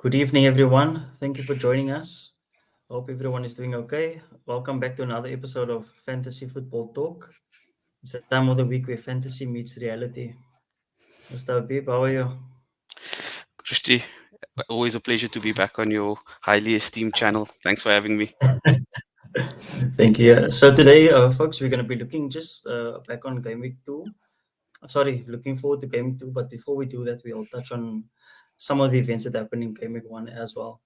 Good evening, everyone. Thank you for joining us. Hope everyone is doing okay. Welcome back to another episode of Fantasy Football Talk. It's the time of the week where fantasy meets reality. Mr. Habib, how are you? Christy, always a pleasure to be back on your highly esteemed channel. Thanks for having me. Thank you. So today, folks, we're going to be looking just back on Game Week 2. Sorry, looking forward to Game Week 2. But before we do that, we'll touch on some of the events that happened in Game Week 1 as well.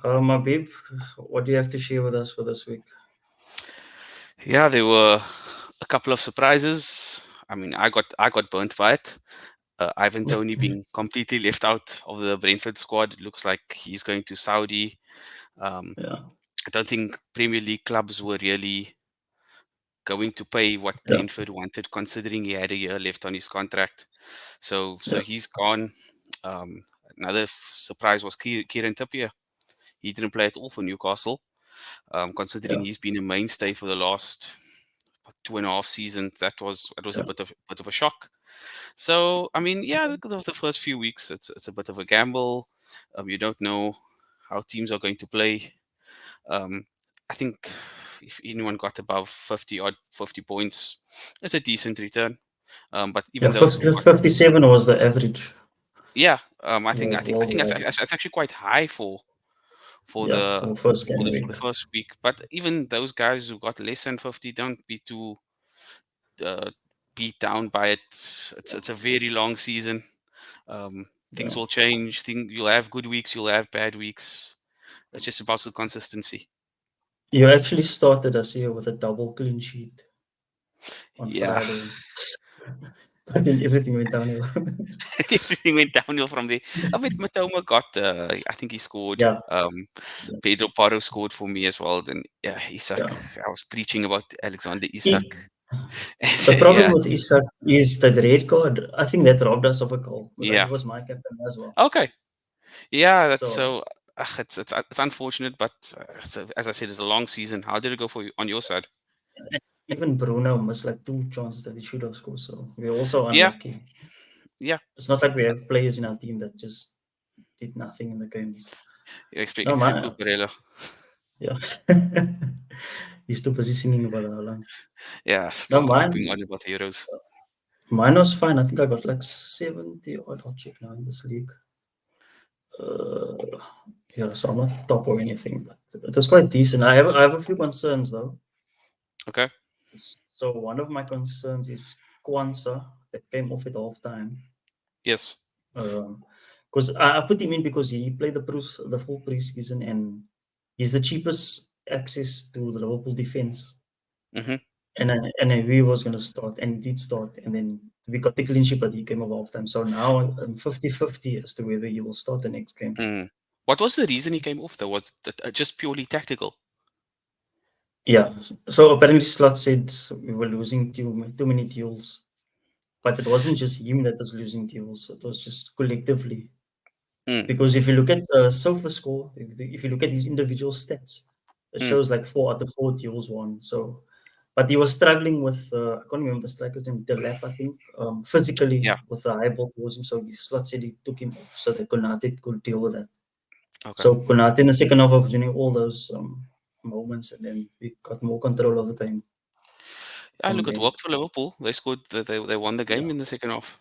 Habib, what do you have to share with us for this week? Yeah, there were a couple of surprises. I mean, I got burnt by it. Ivan Toney being completely left out of the Brentford squad. It looks like he's going to Saudi. Um, Yeah, I don't think Premier League clubs were really going to pay what yeah, Brentford wanted, considering he had a year left on his contract. So yeah, he's gone. Um, Another surprise was Kieran Trippier. He didn't play at all for Newcastle. yeah, Considering he's been a mainstay for the last 2.5 seasons. That was a yeah. bit of a shock. So I mean, yeah, the first few weeks it's a bit of a gamble. You don't know how teams are going to play. Um, I think if anyone got above 50 points, it's a decent return. But Yeah, even those who 50, got 57 was the average yeah, I think I think I think worldwide. that's actually quite high for Yeah, the for first for game the for week. the first week. But even those guys who got less than 50, don't be too uh, beat down by it. It's a very long season. Yeah. Things will change. You'll have good weeks. You'll have bad weeks. It's just about the consistency. You actually started this year with a double clean sheet on Yeah, Friday, but then everything went downhill. everything went downhill from there. I bet Matoma got. I think he scored. Yeah, yeah, Pedro Porro scored for me as well. Then yeah, Isak. yeah. I was preaching about Alexander Isak. He, the problem Yeah, with Isak is that red card. I think that robbed us of a goal because he yeah. was my captain as well. Okay. Yeah, that's So so. It's unfortunate, but as I said, it's a long season. How did it go for you on your side? even Bruno missed like two chances that he should have scored. So we're also Yeah, unlucky. yeah. It's not like we have players in our team that just did nothing in the games. No, Except man. Cucurella. Yeah. He's too busy singing about Haaland. Yeah, No, still harping mine on about heroes. mine was fine. I think I got like 70 odd. I'll check now in this league. Uh, yeah, so I'm not top or anything, but it was quite decent. I have a few concerns though. Okay. So one of my concerns is Kwanzaa that came off at half time. Yes. Because I put him in because he played the full preseason and he's the cheapest access to the Liverpool defense. Mm-hmm. And we was going to start, and he did start, and then we got the clean sheet, but he came off halftime. So now I'm 50-50 as to whether he will start the next game. Mm. What was the reason he came off though? Was it just purely tactical? Yeah. So apparently Slot said we were losing too many duels, but it wasn't just him that was losing duels. It was just collectively. Mm. Because if you look at Sofa score, if you look at his individual stats, it Mm. shows like 4 out of 4 duels won. So, but he was struggling with I can't remember the striker's name, Delap, I think, physically Yeah. with the high ball towards him. So his Slot said he took him off so that Konate could deal with that. Okay. So Konate in the second half was doing all those moments, and then we got more control of the game Yeah, from look, it then. worked for Liverpool. They scored. They won the Yeah, game in the second half.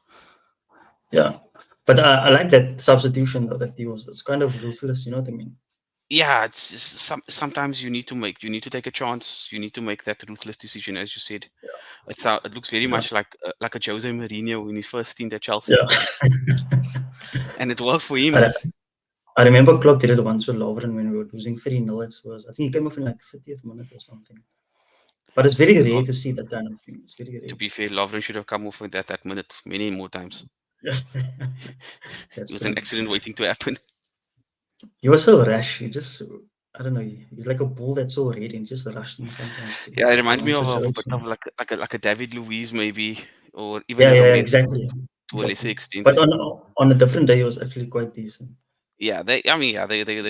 yeah. But I like that substitution though that he was. It's kind of ruthless, you know what I mean? Yeah, it's just sometimes you need to take a chance. You need to make that ruthless decision, as you said. It looks very Yeah, much like a Jose Mourinho in his first stint at Chelsea, yeah. and it worked for him. I, I remember Klopp did it once with Lovren when we were losing 3-0 at Spurs. I think he came off in like 30th minute or something. But it's very rare Well, to see that kind of thing. It's very to rare. be fair, Lovren should have come off with that minute many more times. Yeah. It That's was an true. accident waiting to happen. He was so rash. He just, I don't know. He's like a bull that's so ready and just rushed in sometimes to Yeah, it the reminds me wrong of a bit of situation. like a David Luiz maybe, or even Yeah, a yeah, yeah, Romero exactly. to a lesser Exactly. But extent. on a different day, it was actually quite decent. Yeah, they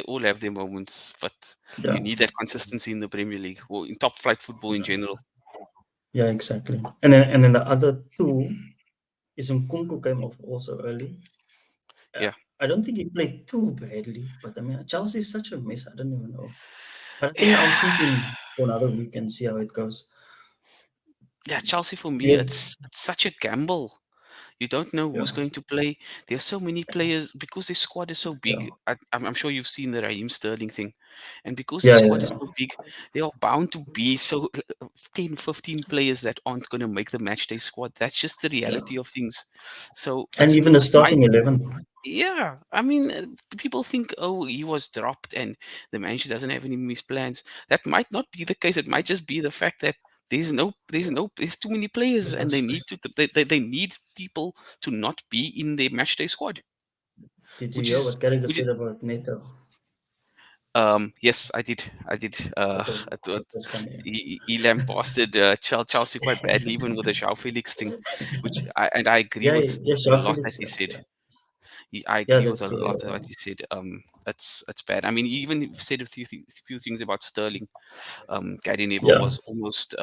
all have their moments, but you Yeah. need that consistency in the Premier League or in top flight football in general. Yeah, exactly. And then the other two is Nkunku came off also early. uh, Yeah, I don't think he played too badly, but I mean, Chelsea is such a mess. I don't even know. But I think I'll yeah, keep him for another week and see how it goes. yeah. Chelsea for me, Yeah, it's such a gamble. You don't know yeah, who's going to play. There's so many players because their squad is so yeah, big. I'm sure you've seen the Raheem Sterling thing. And because the yeah, squad is yeah, so big, they are bound to be so 10, 15 players that aren't going to make the match day squad. That's just the yeah. reality of things. So And even the it might, starting 11. yeah. I mean, people think, oh, he was dropped and the manager doesn't have any missed plans. That might not be the case. It might just be the fact that there's too many players There's no and space. they need people to not be in their match day squad, Did you which hear is what Carragher which is said about Neto? yes, I did. I did. I thought That was funny. he lambasted Chelsea quite badly, even with the João Felix thing, which I agree Yeah, with yes, a Joao lot that Felix. he said. Yeah, I yeah, agree with that's a true. lot of what he said. It's bad. I mean, he even said few things about Sterling. Gary Neville Yeah, was almost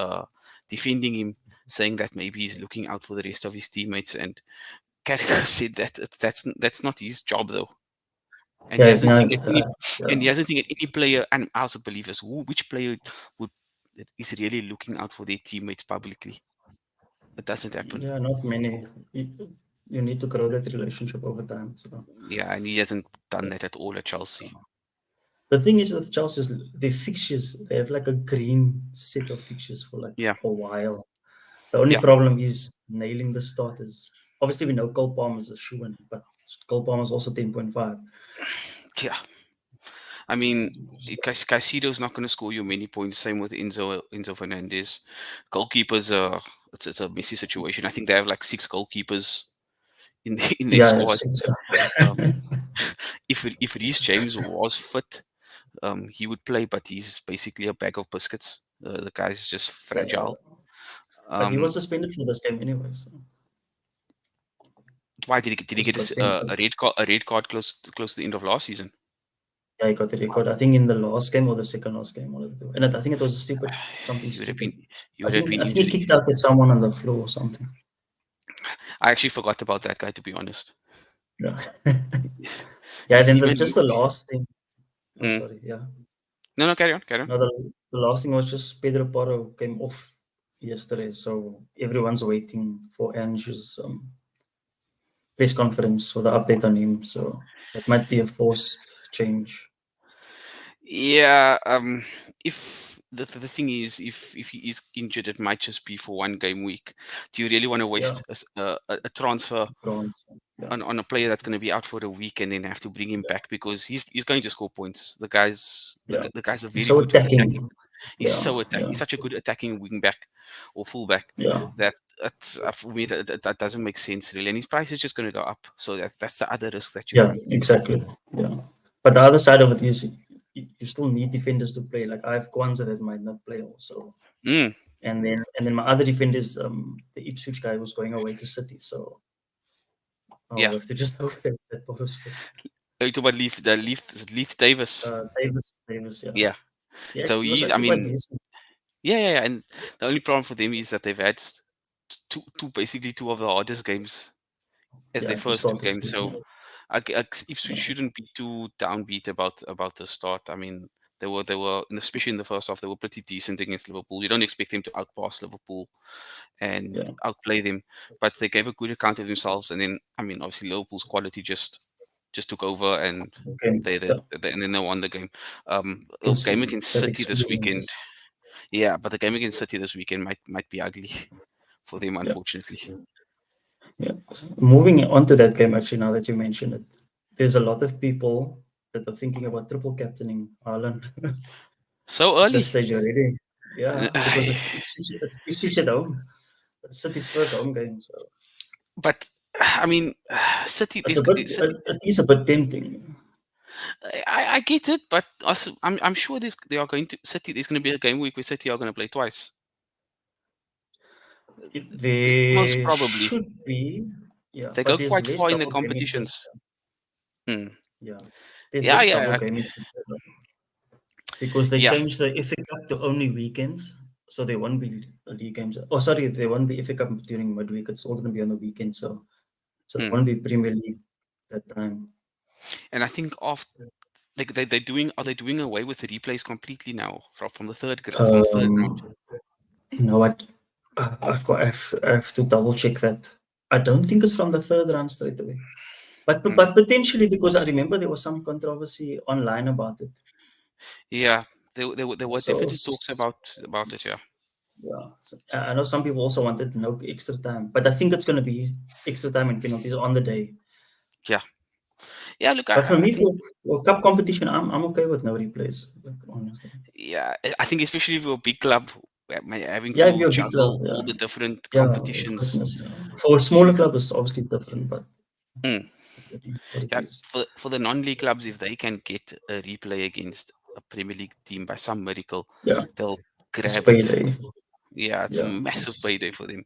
defending him, saying that maybe he's looking out for the rest of his teammates. And Carragher said that that's not his job though. And yeah, he it's hasn't not. think that any Yeah, and he hasn't think that any player, and I also believe as which player would is really looking out for their teammates publicly. It doesn't happen. yeah, not many. You need to grow that relationship over time. So Yeah, and he hasn't done that at all at Chelsea. the thing is with Chelsea, is the fixtures, they have like a green set of fixtures for like Yeah, a while. The only yeah, problem is nailing the starters. Obviously, we know Cole Palmer's a shoe-in, but Cole Palmer's also 10.5. yeah. I mean, Caicedo's not going to score you many points. Same with Enzo Fernandez. Goalkeepers are it's a messy situation. I think they have like six goalkeepers in in their Yeah, squad. six. Um, if Reece James was fit, he would play, but he's basically a bag of biscuits. The guy's just Yeah. fragile. But he Um, was suspended for this game anyway, so why did he because he get got sent off. a red card close to the end of last season? Yeah, he got the record. I think in the last game or the second last game, one of the two. And I think it was stupid, something He would have been stupid. he would have been I think he injured. kicked out at someone on the floor or something. I actually forgot about that guy, to be honest. Yeah. Yeah, He's then even just the last thing. Oh, mm. sorry. Yeah. No, no, carry on, carry on. No, the last thing was just Pedro Porro came off yesterday, so everyone's waiting for Ange's press conference for the update on him. So that might be a forced change. Yeah, if the thing is, if he is injured, it might just be for one game week. Do you really want to Yeah, waste a transfer bronze. Yeah, on a player that's going to be out for a week and then have to bring him back because he's going to score points? The guy's yeah. the guy's a He's very so good attacking. attacking. He's Yeah, so attack. yeah, He's such a good attacking wing back or fullback yeah, that that's for me that doesn't make sense really. And his price is just going to go up. So that's the other risk that you yeah. run. Exactly. Yeah. But the other side of it is you still need defenders to play. Like I have Kwanzaa that might not play also. Mm, And then my other defender is the Ipswich guy who's going away to City. So yeah. I'll have to just hope that Porro's fit. You talk about Leaf Davis. Davis, yeah. Yeah. Yeah, So he was he's, I actually quite mean, decent. yeah. And the only problem for them is that they've had basically two of the hardest games as their Yeah, to first two start the games. So season. Ipswich Yeah, shouldn't be too downbeat about the start. I mean, especially in the first half, they were pretty decent against Liverpool. You don't expect them to outpass Liverpool and yeah. outplay them, but they gave a good account of themselves. And then, I mean, obviously Liverpool's quality just took over and. Okay. Yeah. And then they won the game. The It's game against that City this weekend. experience. Yeah, but the game against City this weekend might be ugly for them, Yeah. unfortunately. Yeah. So moving on to that game, actually, now that you mention it, there's a lot of people that are thinking about triple captaining Ireland So at this early. stage already. Yeah, because Uh, it's Ipswich at home. It's City's first home game, so But I mean, City. it's a bit. City. It is a bit tempting. I get it, but also, I'm sure they are going to City. There's going to be a game week where City are going to play twice. Most There probably, should be, yeah, they but go there's quite less far in the double gaming this. competitions. Hmm. Yeah, there's Yeah, less double yeah, gaming because they yeah. changed the FA Cup to only weekends, so there won't be league games. Oh, sorry, there won't be FA Cup during midweek. It's all going to be on the weekend, so there Hmm. won't be Premier League that time. And I think of like they're doing are they doing away with the replays completely now from the from the third round? Um, you know what? I have to double check that. I don't think it's from the third round straight away. Mm. But potentially because I remember there was some controversy online about it. Yeah, there were So definitely talks about it. Yeah, yeah, so, I know some people also wanted no extra time, but I think it's going to be extra time and penalties on the day. yeah, yeah. Look, But for I me, think for cup competition, I'm okay with no replays. Like, honestly, yeah, I think especially if you're a big club, having yeah, if to you're a big club, juggle all the different yeah, competitions. fitness. Yeah. For a smaller club, it's obviously different, but Mm. it is what it Yeah, is. for the non-league clubs, if they can get a replay against a Premier League team by some miracle, Yeah, they'll it's grab it. payday. Yeah, it's a Yeah, massive it's, payday for them.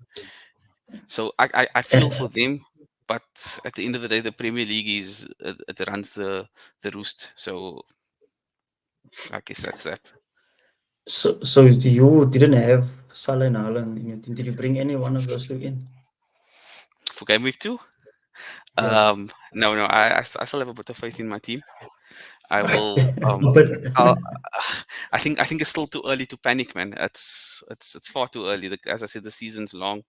So I feel for them, but at the end of the day, the Premier League it runs the roost. So I guess that's that. so you didn't have Salah and Haaland in your team. Did you bring any one of those two in? For game week 2, Yeah. no, no, I still have a bit of faith in my team. I will. But I'll, I think it's still too early to panic, man. It's far too early. As I said, the season's long.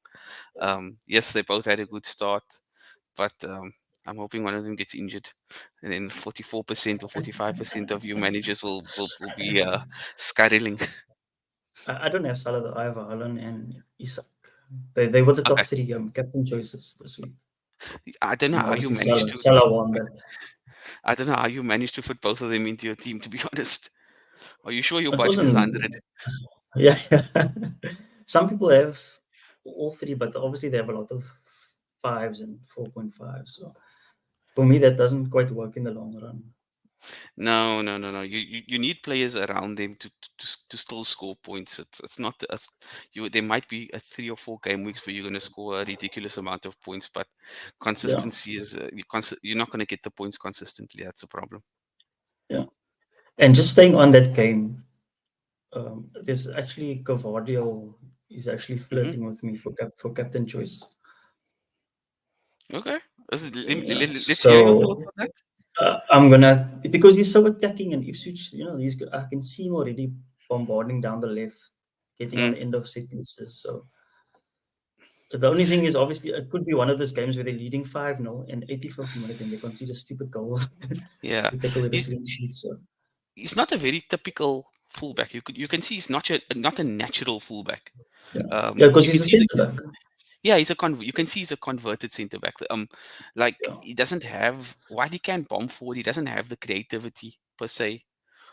Yes, they both had a good start, but I'm hoping one of them gets injured, and then 44% or 45% of you managers will be scuttling. I don't have Salah though. I have Haaland and Isak. They were the top Okay, three captain choices this week. I don't know And how you obviously managed to. Salah won that. I don't know how you managed to fit both of them into your team. To be honest, are you sure your It budget is wasn't, 100? yeah. Some people have all three, but obviously they have a lot of fives and 4.5. So for me, that doesn't quite work in the long run. No, no, no, no. You need players around them to still score points. It's not you. There might be a 3 or 4 game weeks where you're going to score a ridiculous amount of points, but Yeah, consistency is you're not going to get the points consistently. That's a problem. yeah. And just staying on that game, there's actually Cavadio is actually Hmm. flirting with me for captain choice. Okay, Yeah. let's hear your So thoughts on that. I'm gonna because he's so attacking and Ipswich, these I can see him already bombarding down the left, getting on Mm, the end of set pieces. So the only thing is obviously it could be one of those games where they're leading 5-0 and 85th minute and they concede a stupid goal yeah, to take away the he, clean sheet. So he's not a very typical fullback. You can see he's not a natural fullback. yeah, yeah, because You he's can a see centre back. yeah, you can see he's a converted centre back. Like Yeah, he doesn't have while he can bomb forward, he doesn't have the creativity per se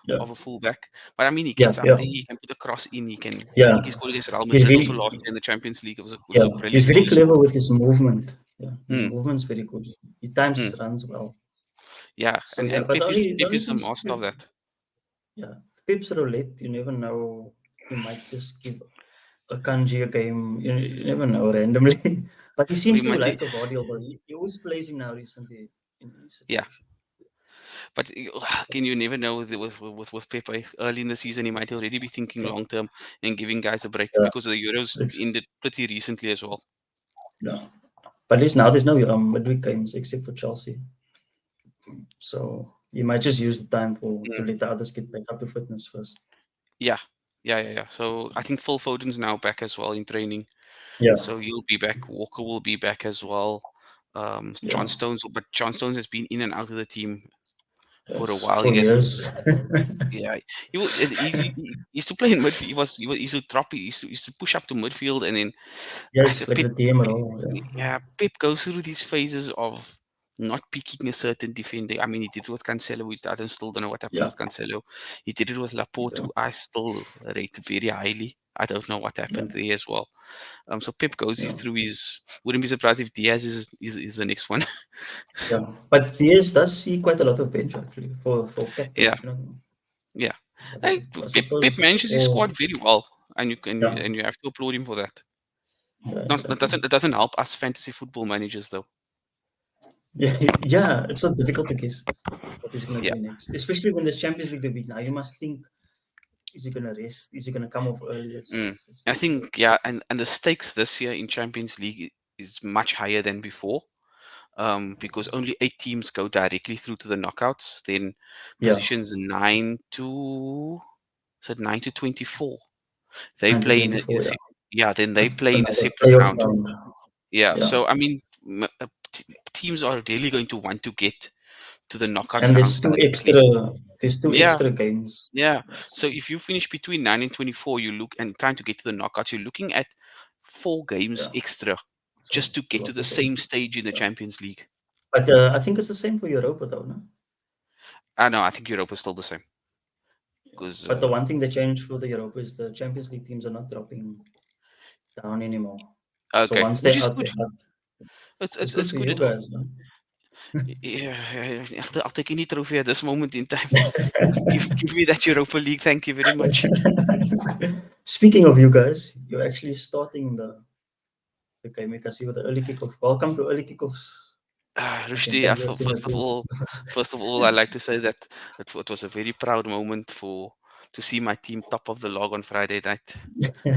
yeah, of a fullback. But I mean, he yeah, gets up yeah, there, he can put a cross in. He can. I yeah. think he scored against Real He's Madrid also very last year in the Champions League. It was yeah, a he's brilliant goal very he clever scored. with his movement. Yeah, his Hmm, movement's very good. He times hmm. his runs well. Yeah, So yeah, and but the Pep only is a thing is master of that. yeah, Pep's roulette. You never know. He might just give a Kanji a game. You never know randomly. But he Or seems he to might, like Gavardi, although he always plays him now recently in any yeah. situation. But So can you never know with Pepe early in the season he might already be thinking yeah, long term and giving guys a break yeah, because the Euros it's, ended pretty recently as well. yeah. But at least now there's no midweek games except for Chelsea. So you might just use the time for to Mm. let the others get back up to fitness first. Yeah, yeah. So I think Phil Foden's now back as well in training. Yeah, So he'll be back. Walker will be back as well. yeah. But John Stones has been in and out of the team for a Yes, while. for He has, years. yeah. He used to play in midfield. He used to drop. He used to push up to midfield, and then Yes, like Pep, the DM role. Yeah, yeah, Pep goes through these phases of not picking a certain defender. I mean, he did it with Cancelo, which still don't know what happened yeah, with Cancelo. He did it with Laporte, yeah, who I still rate very highly. I don't know what yeah, happened there as well. So Pep goes yeah. through his. Wouldn't be surprised if Diaz is the next one. Yeah, but Diaz does see quite a lot of bench actually for Yeah, captain. yeah. But Hey, I Pep suppose manages his squad all very well, and you can yeah, and you have to applaud him for that. yeah, Not, exactly. it doesn't help us fantasy football managers though. Yeah, yeah, it's so difficult to guess what he's gonna Yeah. do next, especially when there's Champions League the week now. You must think: is he gonna rest? Is he gonna come off early? Mm. It's I difficult. think yeah, and the stakes this year in Champions League is much higher than before. because only 8 teams go directly through to the knockouts. Then Yeah, positions 9 to 24, they 9 to play in 24. Yeah, yeah. Then they play in a another separate playoff round. round. Yeah. Yeah, So I mean, teams are really going to want to get to the knockout and rounds directly. there's two Yeah. extra games. Yeah. Yes. So if you finish between 9 and 24, you look and trying to get to the knockouts, you're looking at 4 games Yeah, extra so just to it's a get to lot the of same games. stage in the Yeah. Champions League. But I think it's the same for Europa, though, no? I know. I think Europe is still the same Yeah. because But the one thing they changed for the Europa is the Champions League teams are not dropping down anymore. So okay, once which they're is out, good. they're out. It's It's it's, good it's for good. you guys, no? Yeah, I'll take any trophy at this moment in time. Give me that Europa League. Thank you very much. Speaking of you guys, you're actually starting the game week. I see with the early kickoff. Welcome to early kickoffs. I can Rushdie, tell you a thing or two. first of all, I like to say that it was a very proud moment to see my team top of the log on Friday night.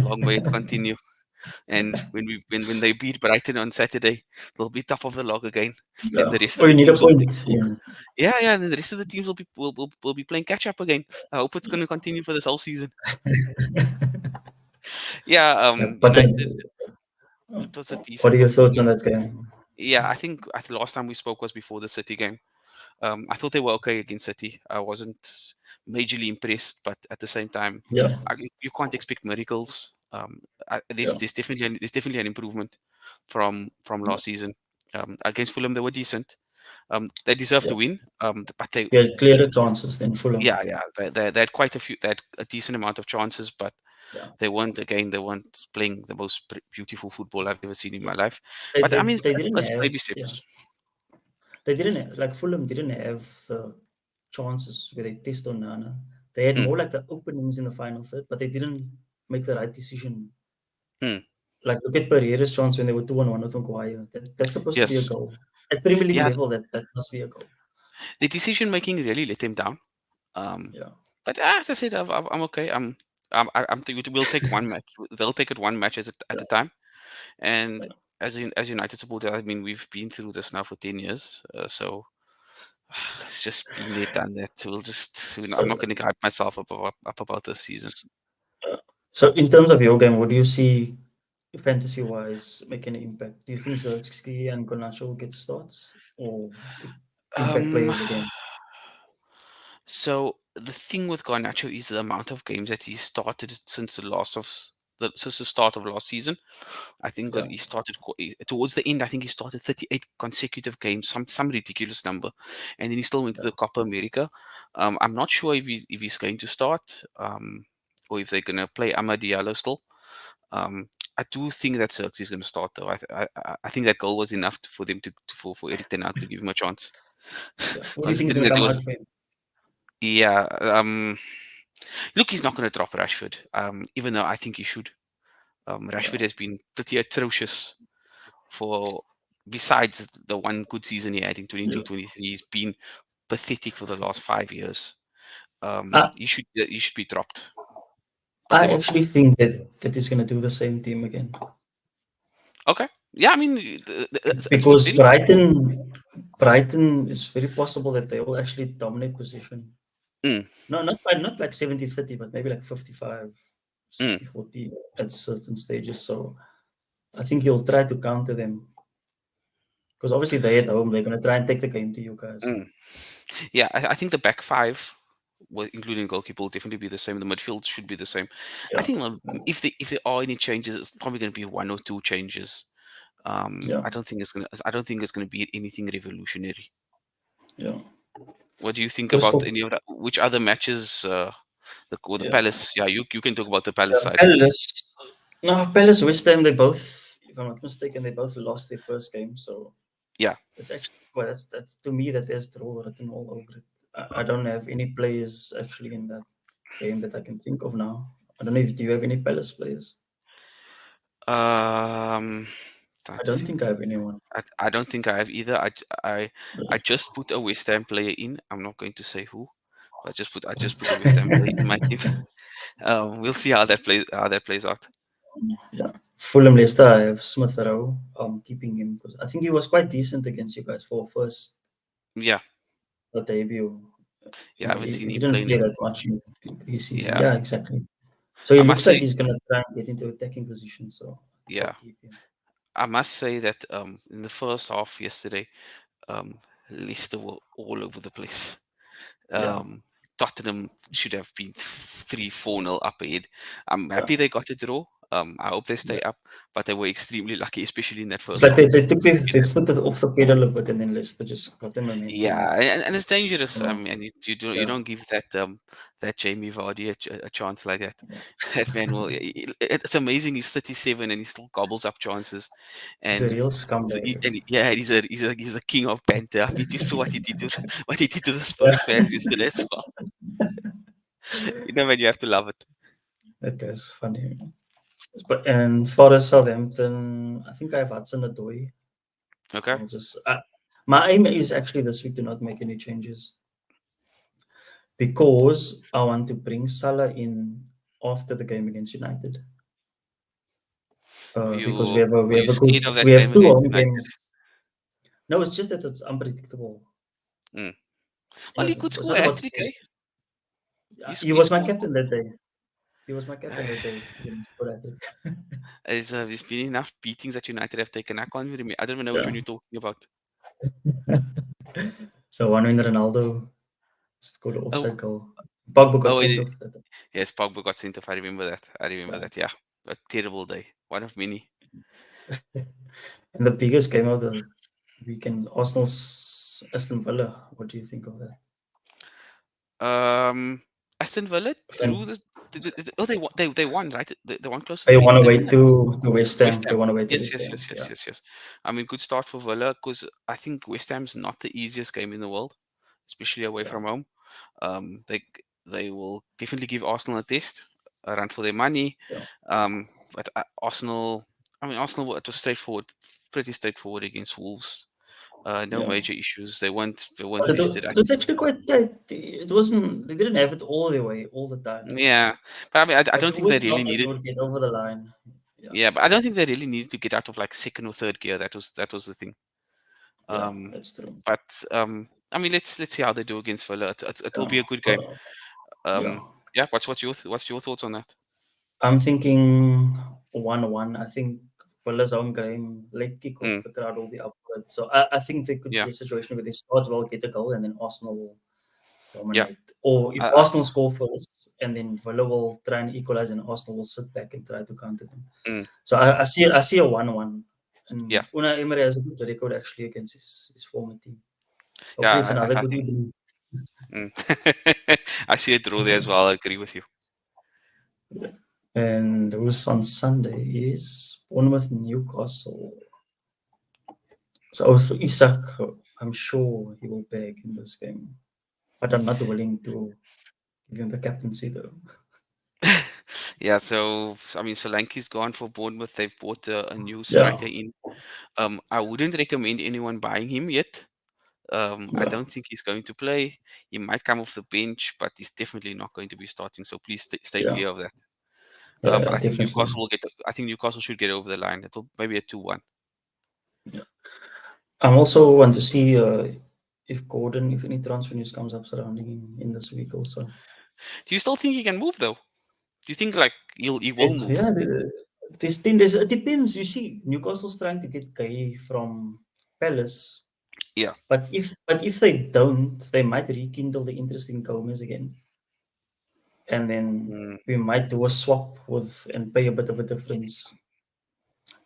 Long may it continue. And when they beat Brighton on Saturday, they'll be top of the log again. Then Yeah. the rest Oh, of you the need a teams will be point. Yeah. yeah, yeah. And then the rest of the teams will be playing catch up again. I hope it's going to continue for this whole season. Yeah, Yeah, but United. It was a what are decent your thoughts performance. on that game? Yeah, I think the last time we spoke was before the City game. I thought they were okay against City. I wasn't majorly impressed, but at the same time, Yeah, you can't expect miracles. yeah, There's definitely an improvement from yeah, last season. Against Fulham, they were decent. They deserve yeah. to win, but We had clearer chances than Fulham. yeah, yeah, they had quite a few, they had a decent amount of chances, but Yeah, they weren't playing the most beautiful football I've ever seen in yeah. my life. They, But they, I mean, they didn't it's have, baby yeah, steps. they didn't have, like Fulham didn't have the chances where they test on Nana. They had Mm, more like the openings in the final third, but they didn't make the right decision. mm, Like look at Pereira's chance when they were 2-1 with Maguire. That's supposed to be a yes, goal. At Premier League yeah, level, that must be a goal. the decision making really let them down. Um, Yeah, but as I said, I'm okay. We'll take one match. They'll take it one match at yeah, a time. And yeah. as United supporter, I mean, we've been through this now for 10 years, so it's just been there, done that. I'm not So, going to hype myself up about this season. uh, so in terms of your game, what do you see fantasy wise making an impact? Do you think Zerkzee and Garnacho will get starts or impact Um, players again? so the thing with Garnacho is the amount of games that he started since the start of last season. I think Yeah, he started towards the end. I think he started 38 consecutive games, some ridiculous number, and then he still went to yeah, the Copa America. I'm not sure if he's going to start, or if they're going to play Amad Diallo still. Um, I do think that Xerxes is going to start though. I think that goal was enough for them for Eric Ten Hag to give him a chance, yeah. Who do you think is considering going to that it come was out for him? yeah. Look, he's not going to drop Rashford, even though I think he should. Rashford Yeah. has been pretty atrocious for besides the one good season he had in Yeah. 22-23, he's been pathetic for the last 5 years. I, He should be dropped. But they I were actually think that he's going to do the same team again okay. Yeah, I mean, it's because very possible. Brighton is very possible that they will actually dominate position. Mm, No, not like 70-30, but maybe like 55, mm, 60-40 at certain stages. So I think he'll try to counter them because obviously they at home, they're going to try and take the game to you guys. mm. Yeah, I think the back five, well, including goalkeeper, will definitely be the same. The midfield should be the same. I Yeah, think if there are any changes, it's probably going to be one or two changes. yeah, I don't think it's gonna be anything revolutionary. yeah. What do you think about Crystal, any of that? Which other matches? The yeah. Palace. Yeah, you can talk about the Palace Yeah, side. Palace. No, Palace, West Ham, they both, if I'm not mistaken, they both lost their first game. So Yeah. it's actually, well, that's to me, that there's draw written all over it. I don't have any players actually in that game that I can think of now. I don't know if do you have any Palace players? Um, Trying I to don't think I think. have anyone. I don't think I have either. I Yeah. I just put a West Ham player in. I'm not going to say who, but I just put a West Ham player in my team. We'll see how that plays out. Yeah. Fulham Leicester, I have Smith Rowe. Keeping him because I think he was quite decent against you guys for first Yeah, debut. yeah. I haven't He seen him didn't play play in. that much in preseason. Yeah, Yeah, exactly. So he I must looks like say. he's gonna try and get into attacking position. So I think I'll Yeah, keep him. I must say that in the first half yesterday, um, Leicester were all over the place. Yeah, Um, Tottenham should have been 3-4-0 up ahead. I'm yeah, happy they got a draw. I hope they yeah. stay up, but they were extremely lucky, especially in that It's first like half. they took their foot off the pedal a bit, and then Leicester just got the momentum. Yeah, and it's dangerous. So And you yeah, don't give that Jamie Vardy a chance like that. That man will. It's amazing. He's 37 and he still gobbles up chances. he's a And real scumbag. yeah, he's a king of banter. I mean, you saw what he did to what he did to the Yeah, Spurs fans yesterday as well. Man, you have to love it. that guy's funny. But and for the Southampton, I think I have Hudson-Odoi. Okay, I'll just my aim is actually this week to not make any changes because I want to bring Salah in after the game against United. Because you we are have you a good scared of that we have game two against home United? games. No, it's just that it's unpredictable. Mm. Well, he Yeah, could so it's score not a hat about trick, skill. eh? He He was my scored. captain that day. He was my captain that day when he scored that trick. There's been enough beatings that United have taken. I can't even remember. I don't even know which Yeah. one you're talking about. So one when Ronaldo scored an Oh, offside goal. Pogba got oh, sent off that day. yes, Pogba got sent off. I remember that. I remember Yeah. that. Yeah, a terrible day. One of many. And the biggest game of the weekend, Arsenal's Aston Villa. What do you think of that? Um, Aston Villa And drew oh, they won, right? They won close to they 3 want 0, to didn't wait they? to West West Ham. They Ham. want to wait to Yes, West yes, Ham. yes, yes, Yeah. yes, yes. I mean, good start for Villa because I think West Ham's not the easiest game in the world, especially away Yeah. from home. They will definitely give Arsenal a test, a run for their money. Yeah. But Arsenal, I mean, Arsenal, it was straightforward, pretty straightforward against Wolves. No Yeah. major issues. They weren't But tested. it was actually quite tight. It wasn't. They didn't have it all the way all the time. Yeah, but I mean, I But don't you think they always really felt like they needed. would get over the line. Yeah. Yeah, but I don't think they really needed to get out of like second or third gear. That was the thing. Yeah. Um, That's true. but I mean, let's see how they do against Villa. It will Yeah. be a good game. But, yeah. Um, yeah. What's your thoughts on that? I'm thinking 1-1. I think Villa's home game, late Mm, kickoff, the crowd will be up for it. So I think there could yeah, be a situation where they start well, get a goal, and then Arsenal will yeah. dominate. Or if I, I, Arsenal score first, and then Villa will try and equalize, and Arsenal will sit back and try to counter them. mm, So I see a 1-1. yeah, And Unai Emery has a good record actually against his former team. Hopefully, it's yeah. another I good think. evening. Mm. I see a draw there as well. I agree with you. And who's on Sunday is Bournemouth Newcastle. So also Isak, I'm sure he will beg in this game, but I'm not willing to give him the captaincy though. Yeah. So I mean, Solanke's gone for Bournemouth. They've bought a new Yeah, striker in. I wouldn't recommend anyone buying him yet. I yeah, don't think he's going to play. He might come off the bench, but he's definitely not going to be starting. So please stay yeah, clear of that. yeah, But yeah, I think definitely. Newcastle will get. I think Newcastle should get over the line. It'll maybe a 2-1. Yeah. I'm also want to see if Gordon, if any transfer news comes up surrounding him in this week also. Do you still think he can move though? Do you think like he will move? Yeah, this thing, it depends. You see, Newcastle's trying to get Gay from Palace, Yeah. but if they don't, they might rekindle the interest in Gomez again. And then Mm, we might do a swap with and pay a bit of a difference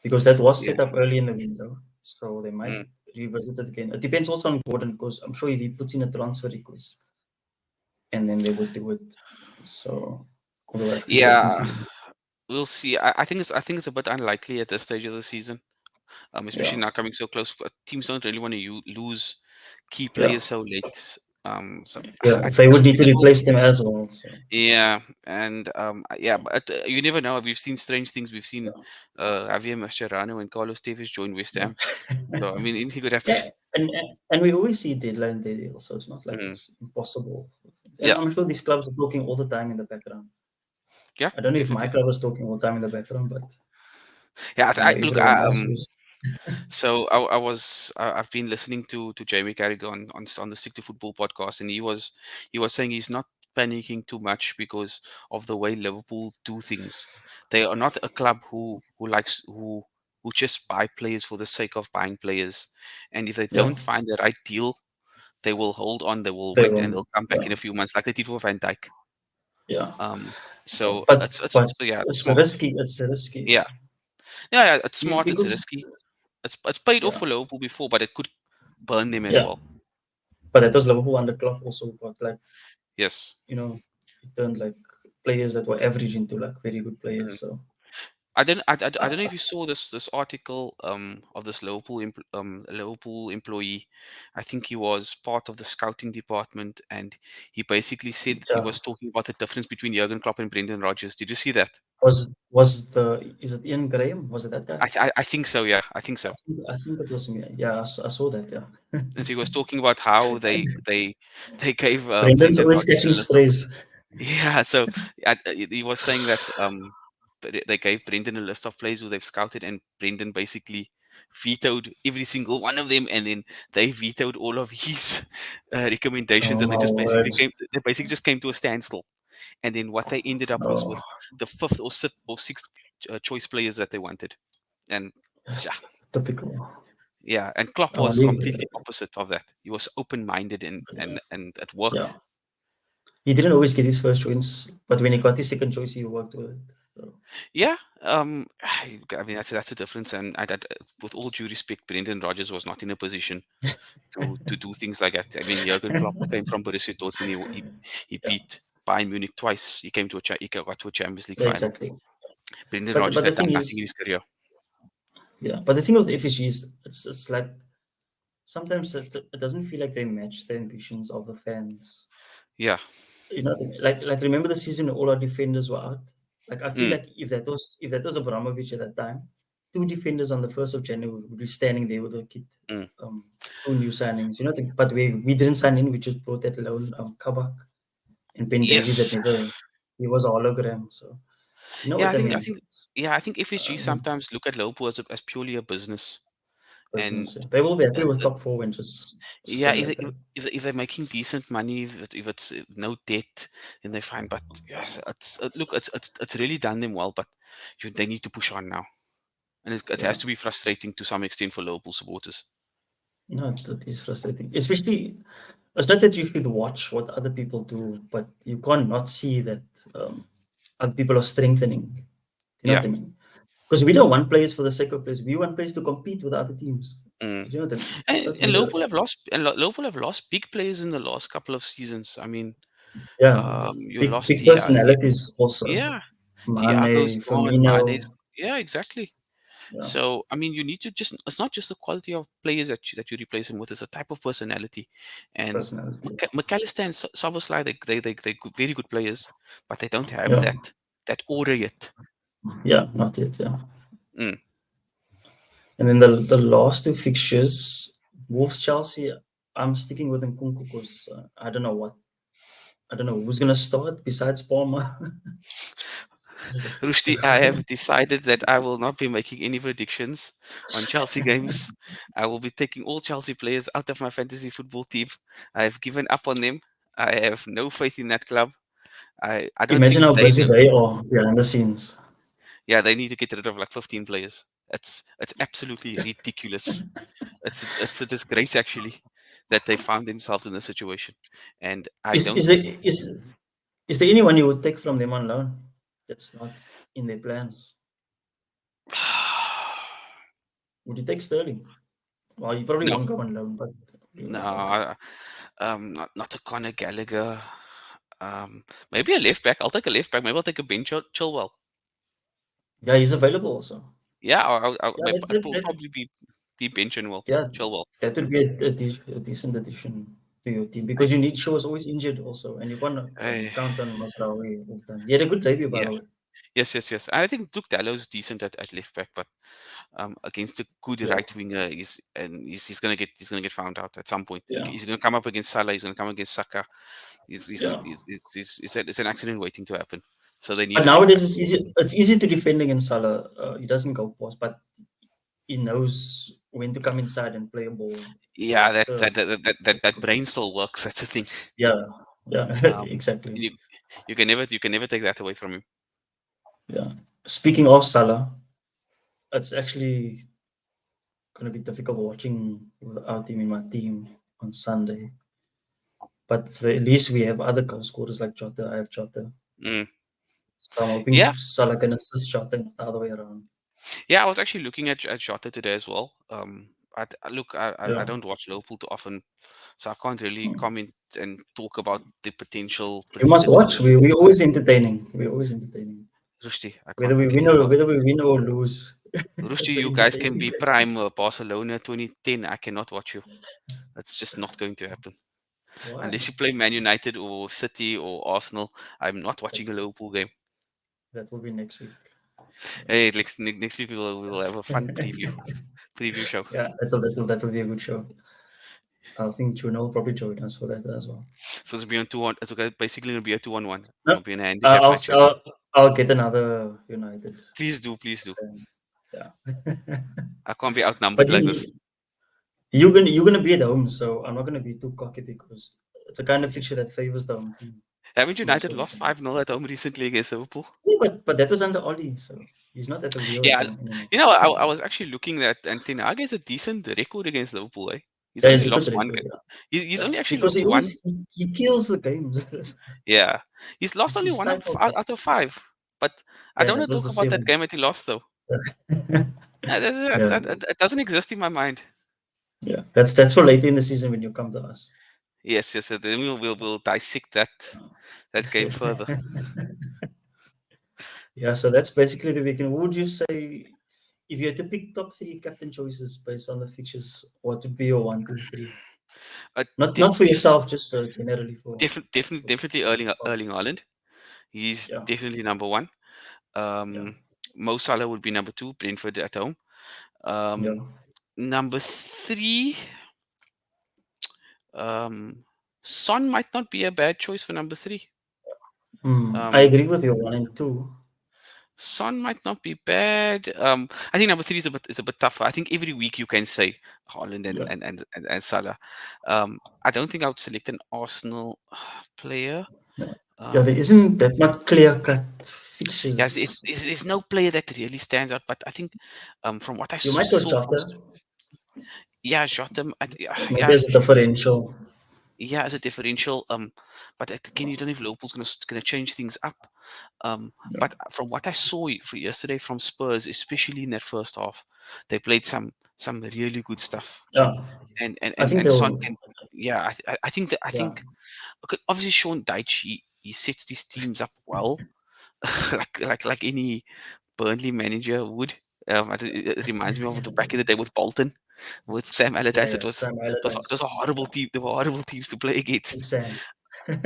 because that was yeah. set up early in the window. So they might Mm, revisit it again. It depends also on Gordon because I'm sure if he puts in a transfer request and then they would do it. So we'll have to wait and yeah. see. We'll see. I think it's a bit unlikely at this stage of the season. Yeah, Especially now coming so close. Teams don't really want to lose key yeah, players so late. So yeah. I They would don't need think to it will. replace them as well. So Yeah, and yeah, but you never know. We've seen strange things. We've seen yeah, Javier Mascherano and Carlos Tevez join West yeah. Ham. So I mean, anything could happen. Yeah, and we always see deadline day deals, so it's not like Mm, it's impossible. And yeah, I'm sure these clubs are talking all the time in the background. yeah, I don't know if my definitely. club is talking all the time in the background, but Yeah, I know look, everyone else is. so I've been listening to Jamie Carragher on the Stick to Football podcast, and he was saying he's not panicking too much because of the way Liverpool do things. They are not a club who just buy players for the sake of buying players, and if they Yeah, don't find the right deal, they will hold on, they will they wait, and will. they'll come back Yeah, in a few months, like they did for Van Dijk. yeah. So it's But yeah, it's it's smart. risky. It's risky. Yeah, yeah, it's smart. It's Because risky. It's paid off yeah, for Liverpool before, but it could burn them as yeah. well. But that was Liverpool under Klopp also got like, Yes. it turned like players that were average into like very good Mm. players. So I don't know uh, if you saw this article of this Liverpool employee. I think he was part of the scouting department, and he basically said he yeah, was talking about the difference between Jurgen Klopp and Brendan Rodgers. Did you see that? was is it Ian Graham? Was it that guy? I think so. Yeah, I think so. I think it was me. Yeah, I saw that. Yeah, And so he was talking about how they gave Brendan's Brendan always Rodgers a catching list of. strays. Yeah, so he was saying that they gave Brendan a list of players who they've scouted, and Brendan basically vetoed every single one of them, and then they vetoed all of his recommendations, Oh and my word! they basically just came to a standstill. And then what they ended up was Oh, with the fifth or sixth choice players that they wanted, and yeah, typical. yeah, and Klopp Oh, was completely opposite of that. He was open-minded, and it yeah. worked. He didn't always get his first choice, but when he got his second choice, he worked with it. So, Yeah, I mean that's the difference. And with all due respect, Brendan Rodgers was not in a position to do things like that. I mean, Jurgen Klopp came from Borussia Dortmund. He yeah, beat Bayern Munich twice. He got to a Champions League yeah, final. exactly. Brendan But Rodgers the had done thing nothing is, in his career. yeah. But the thing with FSG is, it's like sometimes it doesn't feel like they match the ambitions of the fans. Yeah. Like remember the season when all our defenders were out. Like I feel Mm, like if that was Abramovich at that time, two defenders on the 1st of January would be standing there with a kit. mm. Um, Two new signings. But we didn't sign in. We just brought that loan Kabak and Ben Davies that Yes. never. He was a hologram. So you know Yeah, what I I think I mean. think yeah, I think FSG The sometimes look at Liverpool as purely a business, and business. Yeah. They will be happy uh, with top four and just yeah, stay like that. if they're making decent money, if it's no debt, then they're fine. But yes, look, it's really done them well. But they need to push on now, and it Yeah. has to be frustrating to some extent for Liverpool supporters. That is frustrating. Especially, it's not that you should watch what other people do, but you can't not see that other people are strengthening. You know Yeah, what I mean? Because we don't want players for the sake of players. We want players to compete with other teams. mm. You know what I mean? and, That's and where the Liverpool have lost big players in the last couple of seasons. I mean, yeah, you big lost big personalities also. yeah, Thiago's Mane, gone, Mane's Firmino. yeah, exactly. Yeah, So I mean, you need to it's not just the quality of players that you replace him with; it's a type of personality. And personality. McAllister and Szoboszlai, they very good players, but they don't have Yeah, that aura yet. yeah, not yet. Yeah. Mm. And then the last two fixtures, Wolves Chelsea. I'm sticking with Nkunku because I don't know who's gonna start besides Palmer. Rushdie, I have decided that I will not be making any predictions on Chelsea games. I will be taking all Chelsea players out of my fantasy football team. I have given up on them. I have no faith in that club. I don't Imagine think how they busy know. they are behind the scenes. Yeah, they need to get rid of like 15 players. It's absolutely ridiculous. It's a disgrace actually that they found themselves in this situation. And I Is don't. is there is there anyone you would take from them on loan that's not in their plans? Would you take Sterling? Well, you probably No, won't go on loan, but you no, would. Okay. not a Conor Gallagher. Maybe a left back. I'll take a left back. Maybe I'll take a Ben Chilwell. Yeah, he's available also. Yeah, Yeah, it will probably be Ben yeah, Chilwell. that would be a decent addition to your team because you need Shaw is always injured also, and you can't I, count on Masraoui all the time. He had a good debut, by yeah, the way. yes. And I think Luke Dallow's decent at left back, but against a good Yeah, right winger, he's gonna get found out at some point. yeah, He's gonna come up against Salah. He's gonna come against Saka. yeah. It's an accident waiting to happen. so they need But to give nowadays back. it's easy to defend against Salah. He doesn't go past, but he knows when to come inside and play a ball. So Yeah, that's that the that that that, that, that brain still works. That's the thing. yeah, yeah, Um, exactly. you, you can never take that away from him. Yeah. Speaking of Salah, it's actually going to be difficult watching without him in my team on Sunday. But at least we have other goal scorers like Jota. I have Jota. Mm. So I'm Yeah, hoping Salah can assist Jota, not the other way around. yeah. I was actually looking at Jota today as well. Look, I Yeah. don't watch Liverpool too often, so I can't really Mm. comment and talk about the potential You must predicted watch. goals. We always entertaining. We're always entertaining. Rusty, I Whether can't. we Okay, win you know or what? lose, Rusty, it's you guys can entertaining. be prime Barcelona 2010. I cannot watch you. That's just not going to happen. Why? Unless you play Man United or City or Arsenal, I'm not That, watching a Liverpool game. that will be next week. Hey, next week we will have a fun preview show. Yeah, that'll be a good show. I think Juno will probably join us for that as well. So it'll be on 2-1. It's okay, basically going to be a 2-1-1. No, It'll be a handicap I'll, match. I'll get another United Please do, please do. fan. Yeah. I can't be outnumbered But like this. you're gonna be at home, so I'm not gonna be too cocky because it's a kind of fixture that favors the home team Haven't most United of the lost time. 5-0 at home recently against Liverpool? Yeah, but that was under Ollie, so he's not at the wheel Yeah, anymore. I was actually looking at, and Ten Hag has a decent record against Liverpool. Eh? He's Yeah, only it's a good lost one record. game. Yeah, He's yeah. only actually Because lost one. he kills the games. Yeah, he's lost He only one stifles out of us. five. But I Yeah, don't that want to was talk the about that seven. game that he lost, though. Yeah. Yeah, It doesn't exist in my mind. yeah. That's for later in the season when you come to us. Yes, yes. Then we'll dissect that game further. Yeah, so that's basically the weekend. What would you say if you had to pick top three captain choices based on the fixtures? What would be your one, two, three? Uh, Not for yourself, just generally for definitely for- Erling Haaland. He's yeah, definitely number one. yeah, Um, Mo Salah would be number two. Brentford at home. yeah. Um, Number three. Son might not be a bad choice for number three. I Um, agree with your one and two. Son might not be bad. I think number three is a bit tougher. I think every week you can say Haaland Yeah, and Salah. I don't think I would select an Arsenal player. yeah. Yeah, there Um, isn't that much clear cut yes, fixtures. there's no player that really stands out. But I think from what I You might go saw from Jota, yeah, Jota, maybe as a differential. yeah, as a differential. But again, you don't know if Liverpool's gonna change things up. Yeah, But from what I saw for yesterday from Spurs, especially in that first half, they played some really good stuff. yeah. I think And Son they'll. can, yeah, I think that I Yeah, think okay, obviously Sean Dyche he sets these teams up well, like any Burnley manager would. It reminds me of the back in the day with Bolton, with Sam yeah, Allardyce. yeah. Sam It was Allardyce, a horrible team. They were horrible teams to play Big against. Sam.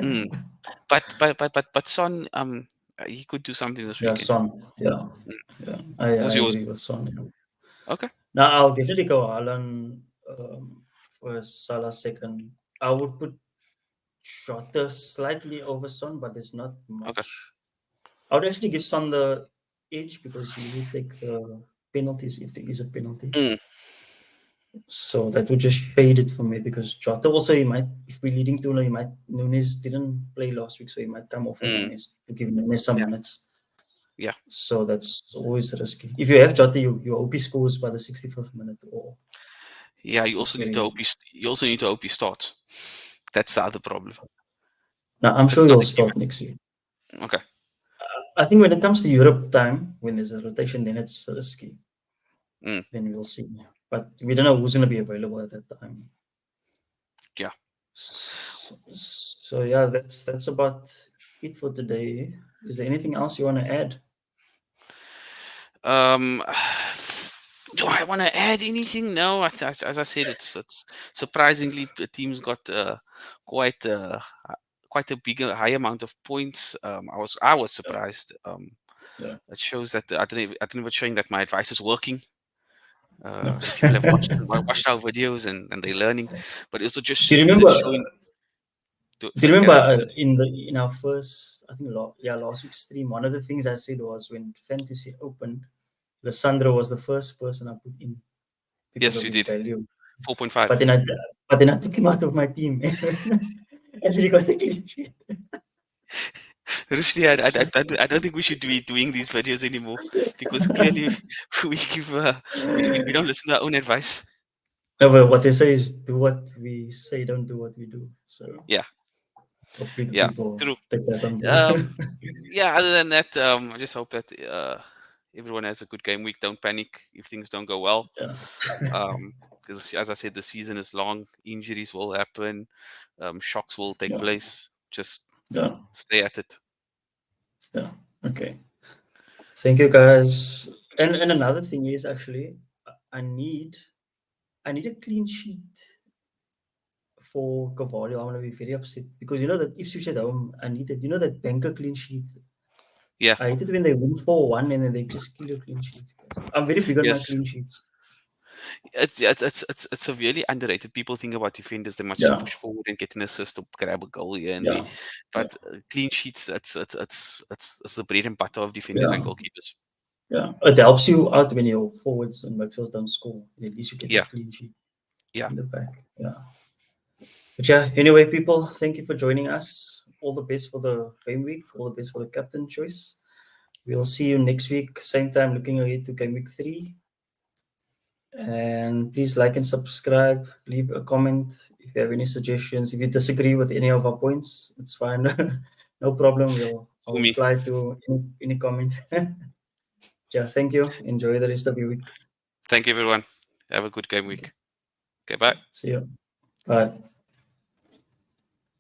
Mm. But Son, he could do something this Yeah, weekend. Son. Yeah, Mm. yeah. I Who's yours? agree with Son. Yeah. Okay, Now I'll definitely go Haaland first, Salah second. I would put Jota slightly over Son, but there's not okay. much. I would actually give Son the edge because he will take the penalties if there is a penalty. Mm, So that would just fade it for me because Jota also he might if we're leading 2-0, he might Nunes didn't play last week, so he might come off for mm, Nunes to give Nunes some yeah, minutes. yeah, So that's always risky. If you have Jota, you hope he scores by the 65th minute or yeah. You it's also need very to hope easy. you also need to hope he starts. That's the other problem. Now I'm sure It's not he'll a given. start next week. Okay. I think when it comes to Europe time, when there's a rotation, then it's risky. Mm, Then we'll see. But we don't know who's going to be available at that time. yeah. So yeah, that's about it for today. Is there anything else you want to add? Um, do I want to add anything? No. As I said, it's surprisingly the team's got quite quite a bigger high amount of points. I was Yeah, surprised. yeah. It shows that I don't even showing that my advice is working. No. That people have watched our videos and they're learning, but also Do just you is it remember? showing? Do you Sorry, remember carry on. in our first, I think, last week's stream, one of the things I said was when Fantasy opened, Lissandro was the first person I put in because Yes, of you his did. value. But 4.5. then I but then I took him out of my team, and then he got the clean sheet. Rushdie, I don't think we should be doing these videos anymore because clearly we give we don't listen to our own advice. No, but what they say is do what we say, don't do what we do. So Yeah, hopefully the yeah, people true. take that on board. Um, yeah. Other than that, I just hope that everyone has a good game week. Don't panic if things don't go well. Yeah, Because as I said, the season is long. Injuries will happen. Shocks will take yeah, place. Just yeah, stay at it. yeah. Okay. Thank you guys. And another thing is actually I need I need a clean sheet for Cavalli. I'm gonna be very upset because you know that Ipswich at home, I need it. You know that banker clean sheet. Yeah. I hate it when they win 4-1 and then they just kill your clean sheets, guys. I'm very big on my Yes. clean sheets. It's severely underrated. People think about defenders, they might just Yeah, push forward and get an assist or grab a goal here and there. yeah, yeah, But clean sheets, it's the bread and butter of defenders and yeah, goalkeepers. yeah. It helps you out when your forwards and midfielders don't score. At least you get Yeah, that clean sheet yeah. in the back. Yeah. But yeah, anyway, people, thank you for joining us. All the best for the game week. All the best for the captain choice. We'll see you next week, same time, looking ahead to game week 3. And please like and subscribe. Leave a comment if you have any suggestions. If you disagree with any of our points, it's fine. No problem. I'll For me. reply to any comment. Yeah, thank you. Enjoy the rest of your week. Thank you, everyone. Have a good game Okay, week. Okay, bye. see you. Bye.